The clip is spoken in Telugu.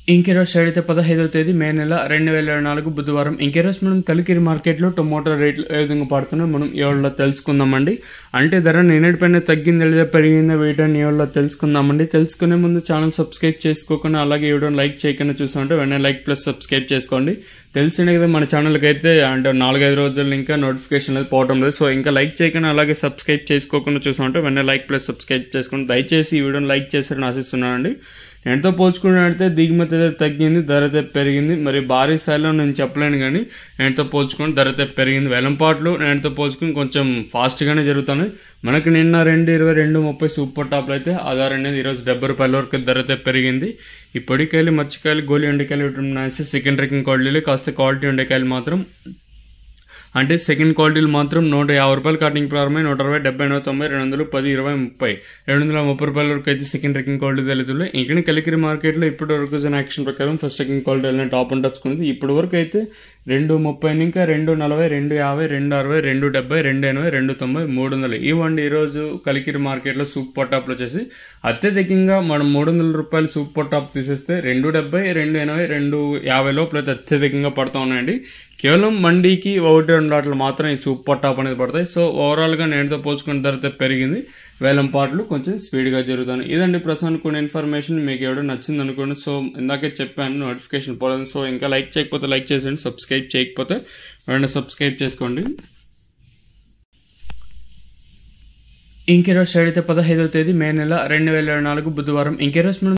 ఇంకెరోజు స్టార్ట్ అయితే 15వ తేదీ మే నెల 2024 బుధవారం. ఇంకెరోజు మనం కలికిరి మార్కెట్లో టొమాటో రేట్లు ఏ విధంగా పడుతున్నాయో మనం ఈ వీడియోలో తెలుసుకుందామండి. అంటే ధర నిన్నటిపైన తగ్గిందా లేదా పెరిగిందా వీటని ఈ వీడియోలో తెలుసుకుందామండి. తెలుసుకునే ముందు ఛానల్ సబ్స్క్రైబ్ చేసుకోకుండా అలాగే ఈ వీడియోని లైక్ చేయకుండా చూస్తుంటే వెంటనే లైక్ ప్లస్ సబ్స్క్రైబ్ చేసుకోండి. తెలిసిందే కదా మన ఛానల్కి అయితే అంటే 4-5 రోజులు ఇంకా నోటిఫికేషన్ అనేది పోవడం లేదు. సో ఇంకా లైక్ చేయకుండా అలాగే సబ్స్క్రైబ్ చేసుకోకుండా చూస్తుంటే వెంటనే లైక్ ప్లస్ సబ్స్క్రైబ్ చేసుకోండి. దయచేసి ఈ వీడియోని లైక్ చేశారని ఆశిస్తున్నానండి. ఎంతో పోల్చుకున్నట్లయితే దిగుమతి అయితే తగ్గింది, ధర అయితే పెరిగింది. మరి భారీ స్థాయిలో నేను చెప్పలేను కానీ ఎంతో పోల్చుకుని ధర అయితే పెరిగింది. వేలంపాట్లు ఎంతో పోల్చుకుని కొంచెం ఫాస్ట్గానే జరుగుతున్నాయి. మనకి నిన్న 2.20, 2.30 సూపర్ టాప్లు అయితే ఆ ధర అనేది ఈరోజు 70 రూపాయల వరకు ధర అయితే పెరిగింది. ఈ పొడికాయలు, మచ్చికాయలు, గోలి ఎండకాయలు సెకండ్ రేకింగ్ క్వాలిటీలు, కాస్త క్వాలిటీ ఎండకాయలు మాత్రం అంటే సెకండ్ క్వాలిటీలు మాత్రం 150 రూపాయలు కటింగ్ ప్రారంభమై 160, 70, 90, 200, 10, 20, 30, 230 రూపాయల వరకు అయితే సెకండ్ రేకింగ్ క్వాలిటీ తెలుతుంది. ఇక్కడ కలికిరి మార్కెట్లో ఇప్పటి వరకు యాక్షన్ ప్రకారం first second quality top and tops ఉంది. ఇప్పటి వరకు అయితే 2.30 ఇంకా 2.40, 2.50, 2.60, 2.70, 2.80, 2.90, 300 ఇవ్వండి. ఈరోజు కలికిరి మార్కెట్లో సూపర్ టాప్లు వచ్చేసి అత్యధికంగా మనం 300 రూపాయలు సూపర్ టాప్ తీసేస్తే 2.70, 2.80, 2.50 లోపల అయితే అత్యధికంగా పడుతూ ఉన్నాయండి. కేవలం మండీకి 1-2 లాట్లు మాత్రం ఈ సూపర్ టాప్ అనేది పడతాయి. సో ఓవరాల్గా నేటితో పోల్చుకున్న ధర పెరిగింది. వేలం పాటలు కొంచెం స్పీడ్గా జరుగుతాయి. ఇదండి ప్రస్తుతానికి కొన్ని ఇన్ఫర్మేషన్. మీకు ఎవడో నచ్చింది అనుకోండి. సో ఇందాకే చెప్పాను నోటిఫికేషన్ పోలేదు. సో ఇంకా లైక్ చేయకపోతే లైక్ చేసేయండి, సబ్స్క్రైబ్ చేయకపోతే వెంటనే సబ్స్క్రైబ్ చేసుకోండి. ఇంకెరోజు స్టార్ట్ అయితే 15వ తేదీ మే నెల 2024 బుధవారం. ఇంకెరోజు మనం